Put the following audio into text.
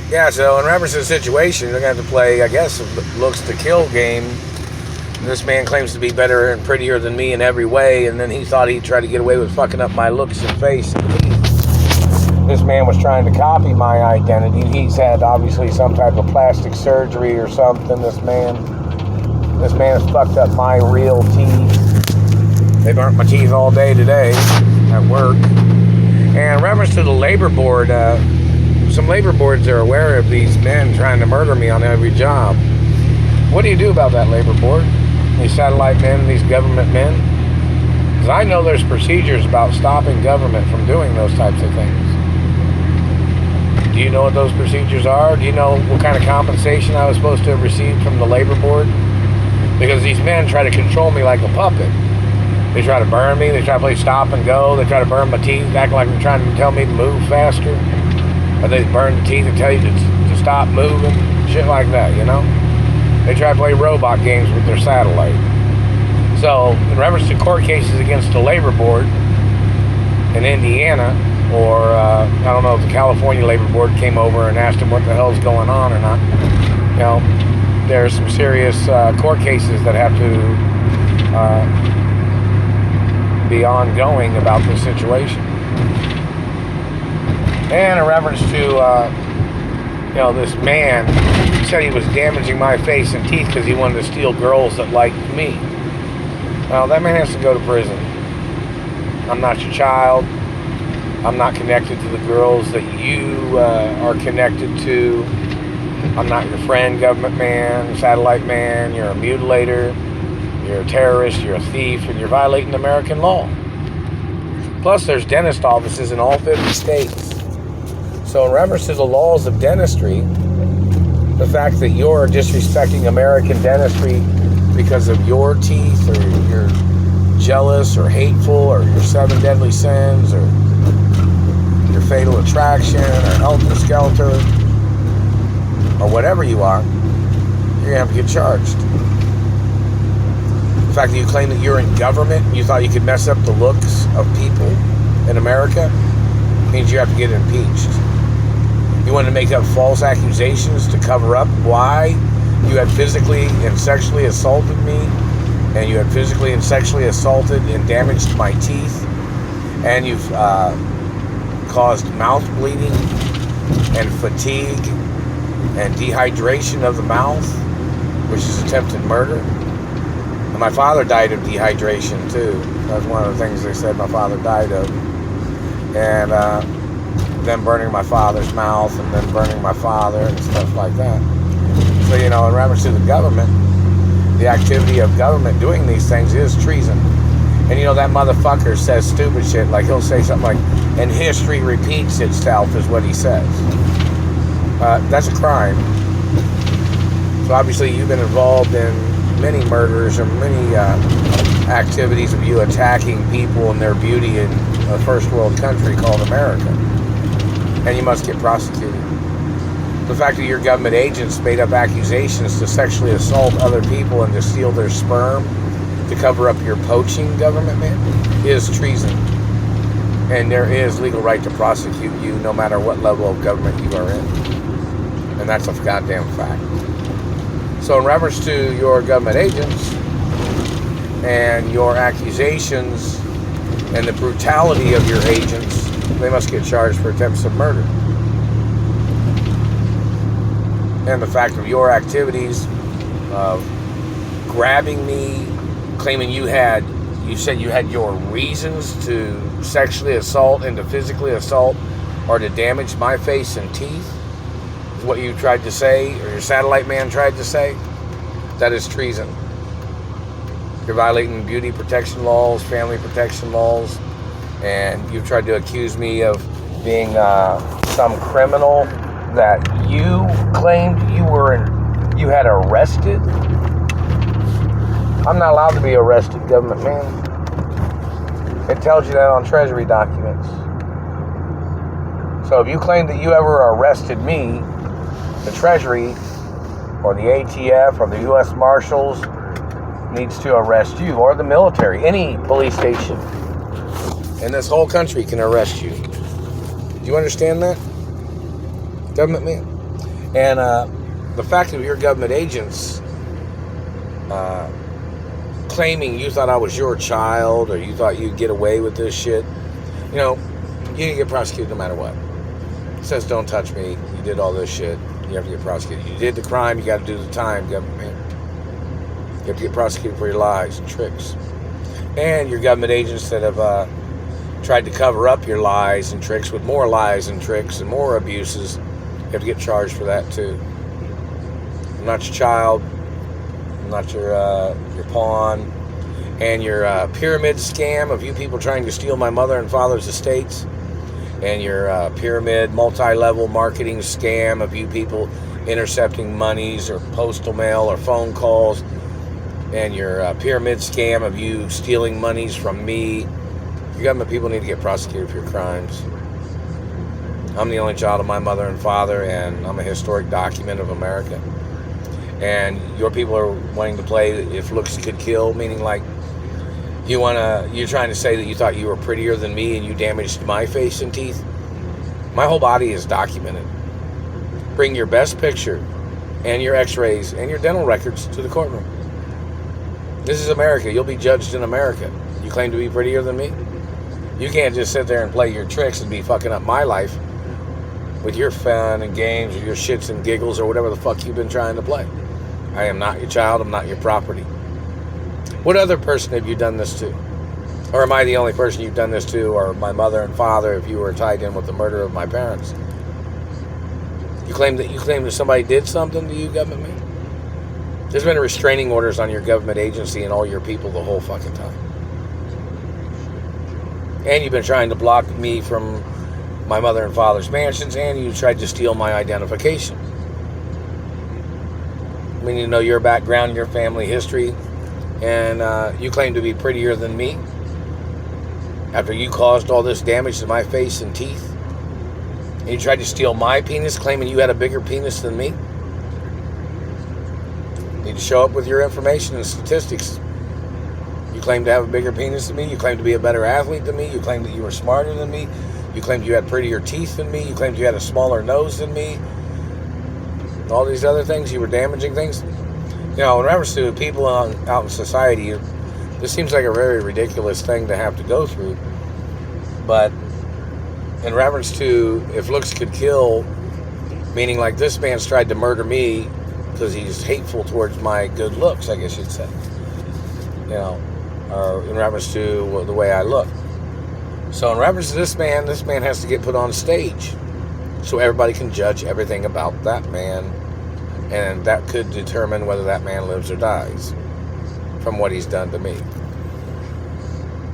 Yeah, so in reference to the situation, they're going to have to play, I guess, a looks to kill game. This man claims to be better and prettier than me in every way, and then he thought he'd try to get away with fucking up my looks and face and teeth. This man was trying to copy my identity. He's had, obviously, some type of plastic surgery or something, this man. This man has fucked up my real teeth. They burnt my teeth all day today at work. And in reference to the labor board, some labor boards are aware of these men trying to murder me on every job. What do you do about that labor board? These satellite men, these government men? Because I know there's procedures about stopping government from doing those types of things. Do you know what those procedures are? Do you know what kind of compensation I was supposed to have received from the labor board? Because these men try to control me like a puppet. They try to burn me. They try to play stop and go. They try to burn my teeth, act like they're trying to tell me to move faster. Or they burn the teeth and tell you to stop moving. Shit like that, you know? They try to play robot games with their satellite. So, in reference to court cases against the labor board in Indiana, or I don't know if the California labor board came over and asked them what the hell's going on or not. You know, there's some serious court cases that have to be ongoing about this situation. And in reference to, this man said he was damaging my face and teeth because he wanted to steal girls that liked me. Well, that man has to go to prison. I'm not your child. I'm not connected to the girls that you are connected to. I'm not your friend, government man, satellite man. You're a mutilator. You're a terrorist. You're a thief. And you're violating American law. Plus, there's dentist offices in all 50 states. So in reference to the laws of dentistry, the fact that you're disrespecting American dentistry because of your teeth, or you're jealous or hateful, or your 7 deadly sins, or your fatal attraction, or helter skelter, or whatever you are, you're going to have to get charged. The fact that you claim that you're in government, you thought you could mess up the looks of people in America, means you have to get impeached. You wanted to make up false accusations to cover up why you had physically and sexually assaulted me, and you had physically and sexually assaulted and damaged my teeth, and you've caused mouth bleeding and fatigue and dehydration of the mouth, which is attempted murder. And my father died of dehydration too. That's one of the things they said my father died of. And then burning my father's mouth, and then burning my father, and stuff like that. So, in reference to the government, the activity of government doing these things is treason. And, that motherfucker says stupid shit, like he'll say something like, and history repeats itself, is what he says. That's a crime. So, obviously, you've been involved in many murders or many activities of you attacking people and their beauty in a first world country called America. And you must get prosecuted. The fact that your government agents made up accusations to sexually assault other people and to steal their sperm to cover up your poaching, government man, is treason. And there is legal right to prosecute you no matter what level of government you are in. And that's a goddamn fact. So in reference to your government agents and your accusations and the brutality of your agents, they must get charged for attempts of murder. And the fact of your activities of grabbing me, claiming you said you had your reasons to sexually assault and to physically assault or to damage my face and teeth, is what you tried to say, or your satellite man tried to say. That is treason. You're violating beauty protection laws, family protection laws, and you've tried to accuse me of being some criminal that you claimed you had arrested. I'm not allowed to be arrested, government man. It tells you that on Treasury documents. So if you claim that you ever arrested me, the Treasury or the ATF or the U.S. Marshals needs to arrest you, or the military. Any police station in this whole country can arrest you. Do you understand that, government man? And the fact that your government agents claiming you thought I was your child or you thought you'd get away with this shit, you know, you didn't get prosecuted no matter what. It says don't touch me. You did all this shit. You have to get prosecuted. You did the crime. You got to do the time, government. You have to get prosecuted for your lies and tricks. And your government agents that have tried to cover up your lies and tricks with more lies and tricks and more abuses, you have to get charged for that too. I'm not your child. I'm not your pawn. And your pyramid scam of you people trying to steal my mother and father's estates, and your pyramid multi-level marketing scam of you people intercepting monies or postal mail or phone calls, and your pyramid scam of you stealing monies from me. Your government people need to get prosecuted for your crimes. I'm the only child of my mother and father, and I'm a historic document of America. And your people are wanting to play if looks could kill, meaning like you're trying to say that you thought you were prettier than me and you damaged my face and teeth. My whole body is documented. Bring your best picture and your x-rays and your dental records to the courtroom. This is America. You'll be judged in America. You claim to be prettier than me? You can't just sit there and play your tricks and be fucking up my life with your fun and games or your shits and giggles or whatever the fuck you've been trying to play. I am not your child. I'm not your property. What other person have you done this to? Or am I the only person you've done this to? Or my mother and father, if you were tied in with the murder of my parents? You claim that somebody did something to you, government man? There's been restraining orders on your government agency and all your people the whole fucking time. And you've been trying to block me from my mother and father's mansions, and you tried to steal my identification. We need to know your background, your family history, and you claim to be prettier than me after you caused all this damage to my face and teeth. And you tried to steal my penis, claiming you had a bigger penis than me. You need to show up with your information and statistics. You claim to have a bigger penis than me. You claim to be a better athlete than me. You claim that you were smarter than me. You claimed you had prettier teeth than me. You claimed you had a smaller nose than me. All these other things, you were damaging things. You know, in reference to people out in society, this seems like a very ridiculous thing to have to go through. But in reference to if looks could kill, meaning like this man's tried to murder me because he's hateful towards my good looks, I guess you'd say. You know, or in reference to the way I look. So in reference to this man has to get put on stage so everybody can judge everything about that man, and that could determine whether that man lives or dies from what he's done to me.